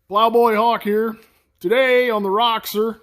Plowboy Hawk here. Today on the Roxor,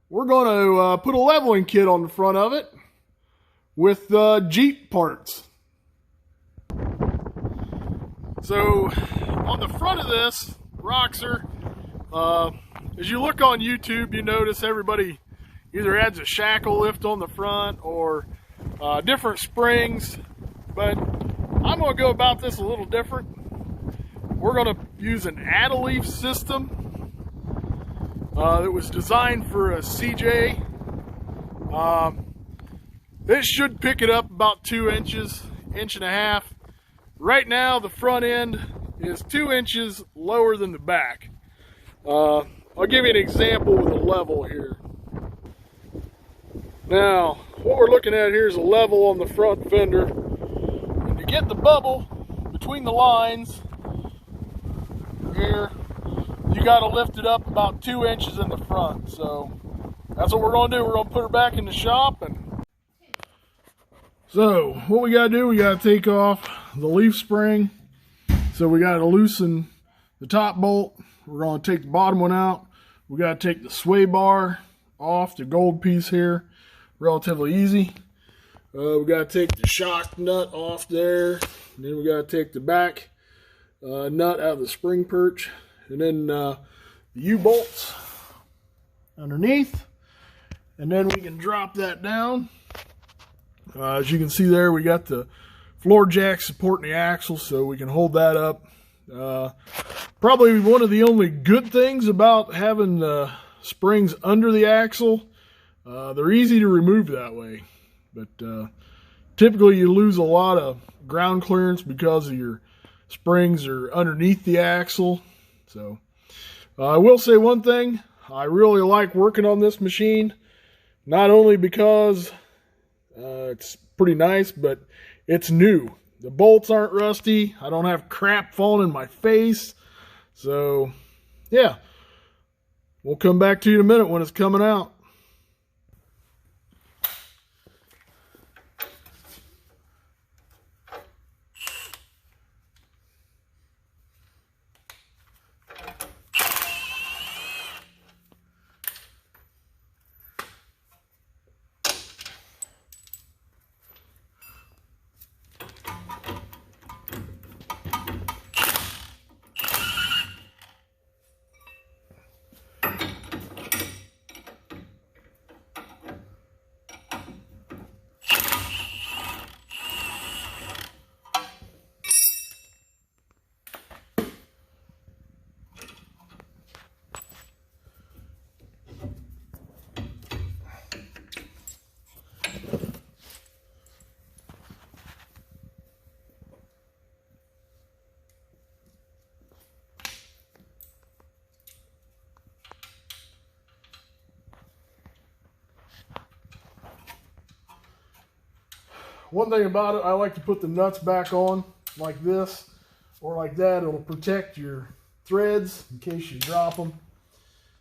we're going to put a leveling kit on the front of it with Jeep parts. So on the front of this Roxor, as you look on YouTube, you notice everybody either adds a shackle lift on the front or different springs, but I'm going to go about this a little different. We're going to use an add-a-leaf system that was designed for a CJ. This should pick it up about 2 inches, inch and a half. Right now the front end is 2 inches lower than the back. I'll give you an example with a level here. Now what we're looking at here is a level on the front fender, and to get the bubble between the lines here, you got to lift it up about 2 inches in the front. So that's what we're going to do. We're going to put her back in the shop. And so what we got to do, we got to take off the leaf spring. So we got to loosen the top bolt. We're going to take the bottom one out. We got to take the sway bar off, the gold piece here. Relatively easy. We got to take the shock nut off there. And then we got to take the back nut out of the spring perch, and then the U-bolts underneath, and then we can drop that down. As you can see there, we got the floor jack supporting the axle, so we can hold that up. Probably one of the only good things about having the springs under the axle. They're easy to remove that way, but typically you lose a lot of ground clearance because of your springs are underneath the axle. So I will say one thing, I really like working on this machine, not only because it's pretty nice, but it's new. The bolts aren't rusty. I don't have crap falling in my face. So yeah, we'll come back to you in a minute when it's coming out. One thing about it, I like to put the nuts back on like this or like that. It'll protect your threads in case you drop them.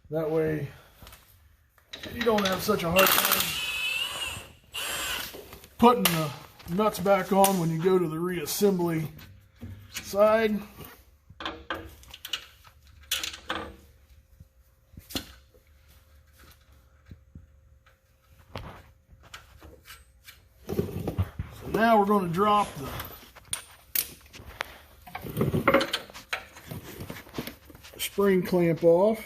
That way you don't have such a hard time putting the nuts back on when you go to the reassembly side. Now we're going to drop the spring clamp off.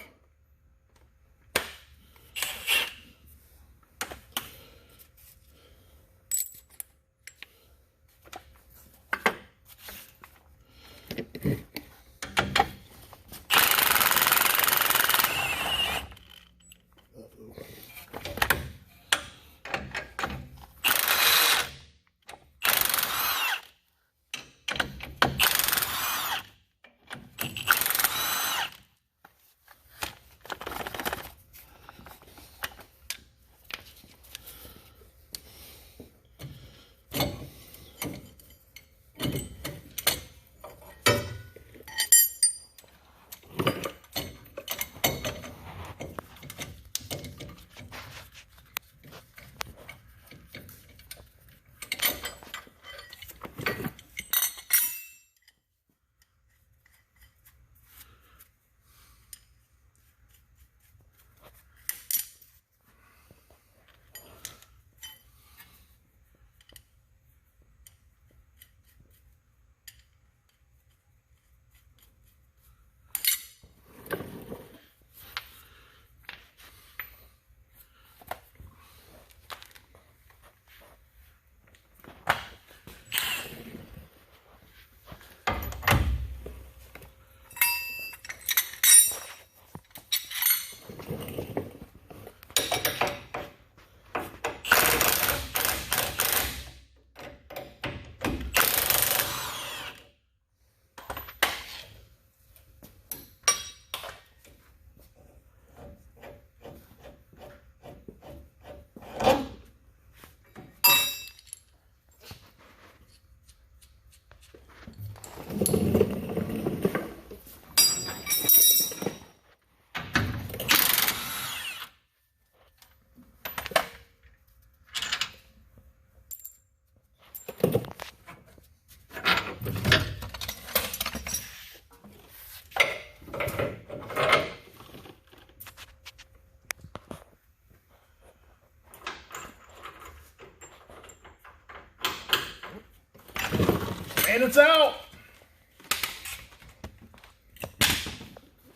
it's out.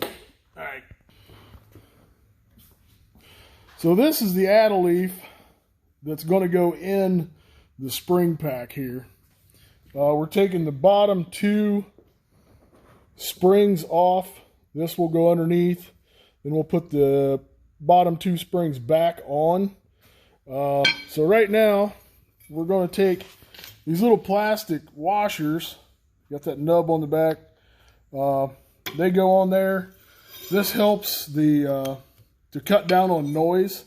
All right. So this is the addle leaf that's going to go in the spring pack here. We're taking the bottom two springs off. This will go underneath. Then we'll put the bottom two springs back on. So right now, we're going to take these little plastic washers. Got that nub on the back. They go on there. This helps to cut down on noise.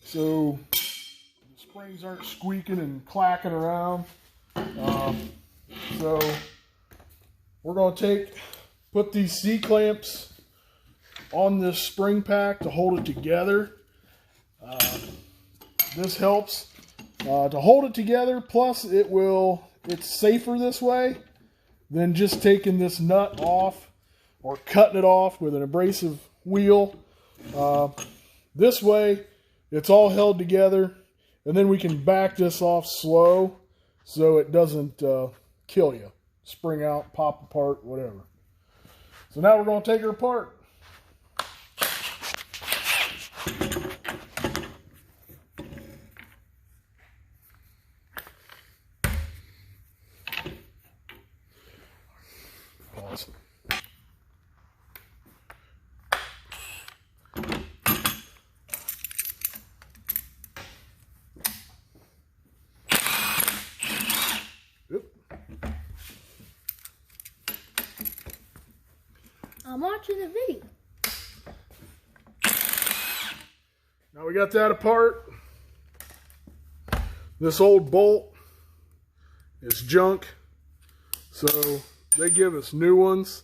So the springs aren't squeaking and clacking around. So we're going to put these C-clamps on this spring pack to hold it together. This helps to hold it together, plus it's safer this way than just taking this nut off or cutting it off with an abrasive wheel. This way it's all held together, and then we can back this off slow so it doesn't kill you. Spring out, pop apart, whatever. So now we're going to take her apart. Awesome. I'm watching the video. Now we got that apart. This old bolt is junk, so they give us new ones.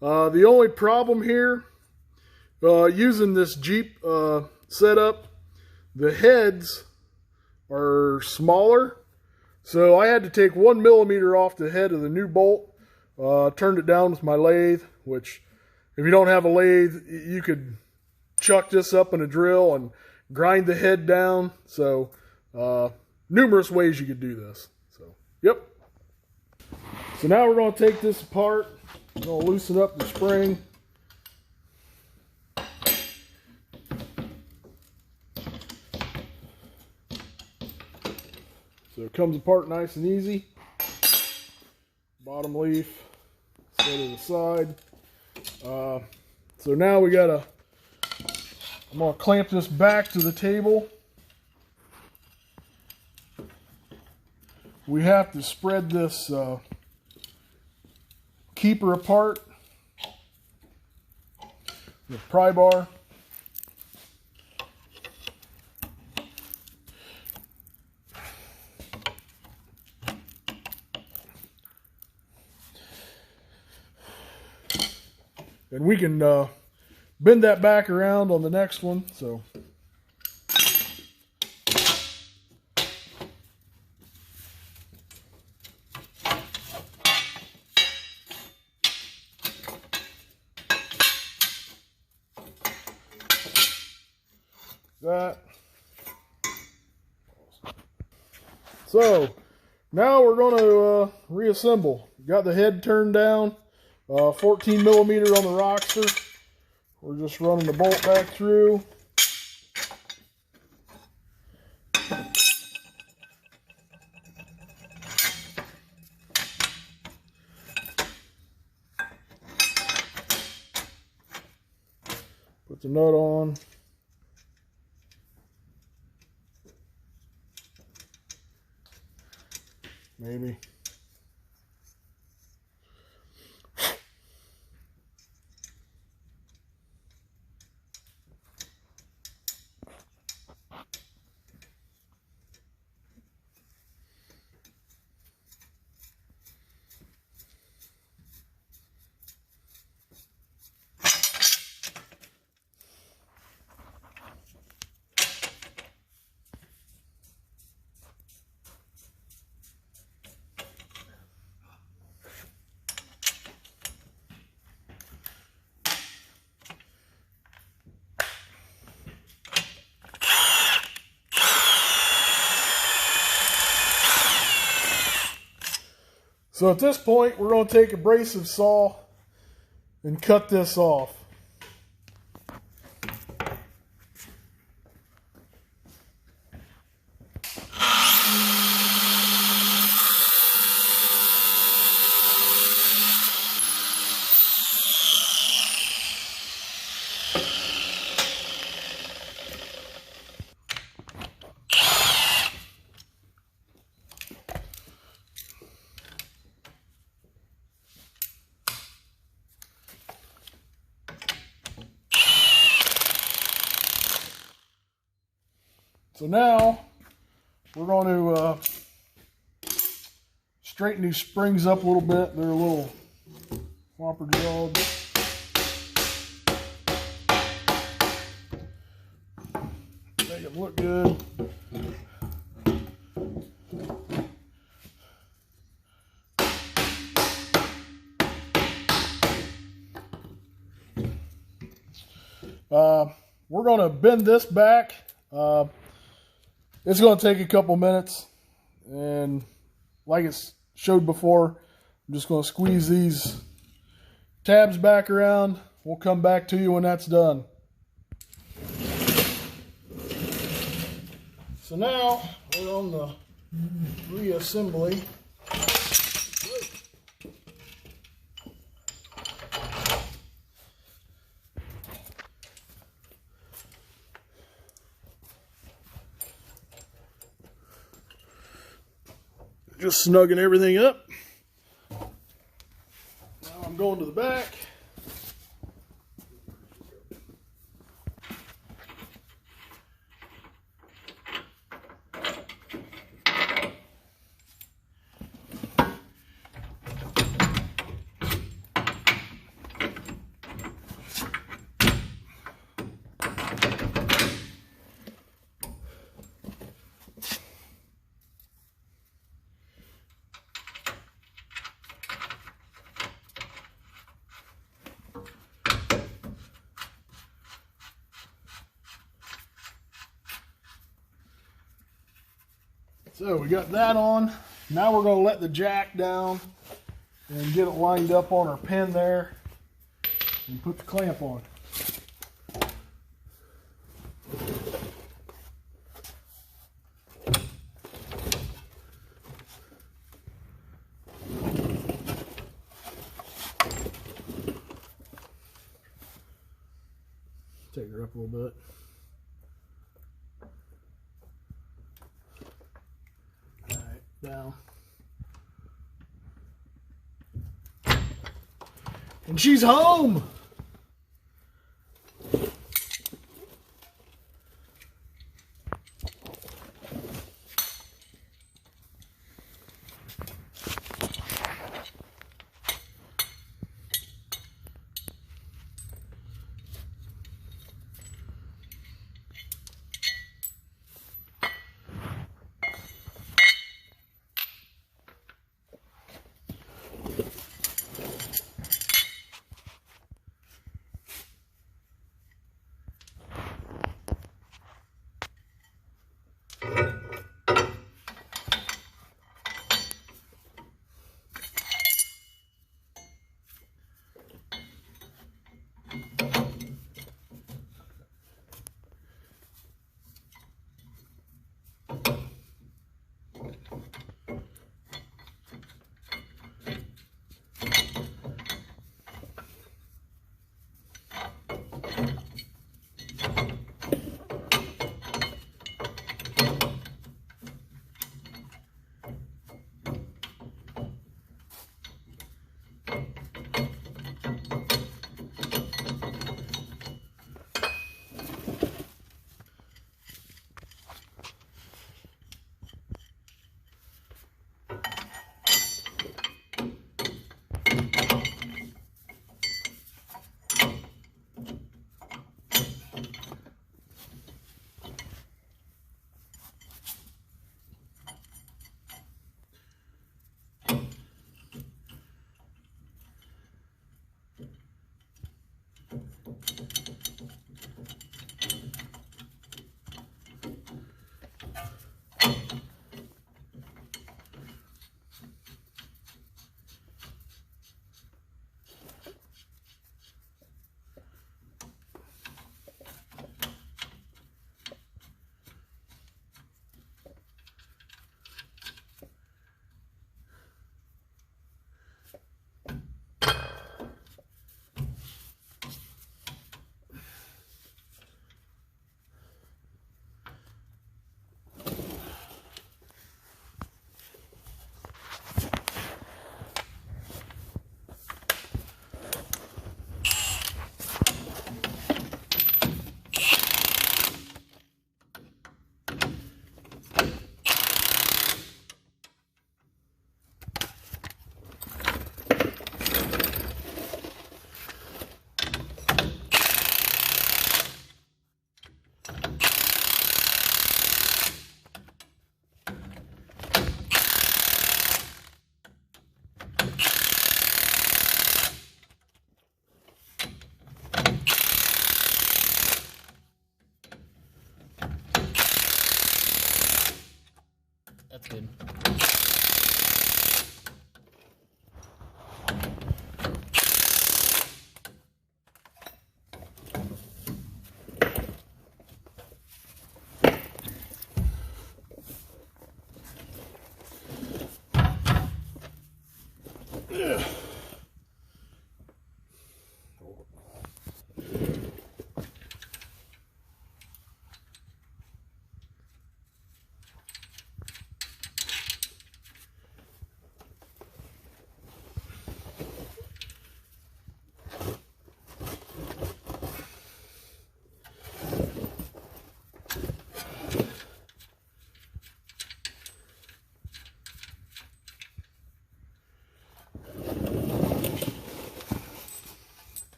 The only problem here, using this Jeep setup, the heads are smaller, so I had to take 1 millimeter off the head of the new bolt. Turned it down with my lathe, which if you don't have a lathe, you could chuck this up in a drill and grind the head down. So numerous ways you could do this. So, yep. So now we're going to take this apart. We're going to loosen up the spring. So it comes apart nice and easy. Bottom leaf, set to the side. So now I'm going to clamp this back to the table. We have to spread this keeper apart. The pry bar. And we can bend that back around on the next one. So that. So now we're going to reassemble. Got the head turned down. 14 millimeter on the Roxor. We're just running the bolt back through. Put the nut on. Maybe. So at this point, we're going to take a abrasive saw and cut this off. So now we're going to straighten these springs up a little bit. They're a little flopper jawed. Make them look good. We're going to bend this back. It's going to take a couple minutes, and like it showed before, I'm just going to squeeze these tabs back around. We'll come back to you when that's done. So now we're on the reassembly. Just snugging everything up. Now I'm going to the back. So we got that on. Now we're going to let the jack down and get it lined up on our pin there and put the clamp on. Take her up a little bit. Down. And she's home.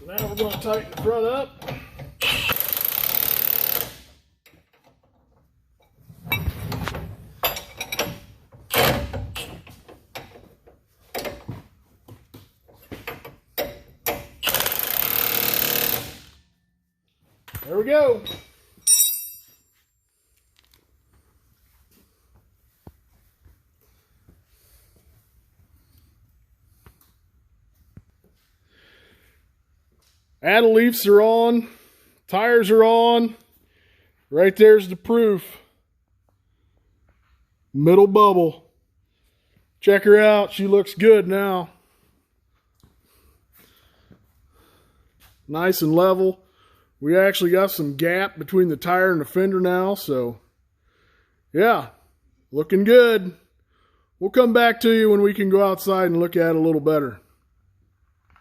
now we're going to tighten the front up. There we go. Addle leafs are on, tires are on. Right there's the proof. Middle bubble. Check her out, she looks good now. Nice and level. We actually got some gap between the tire and the fender now, so yeah, looking good. We'll come back to you when we can go outside and look at it a little better.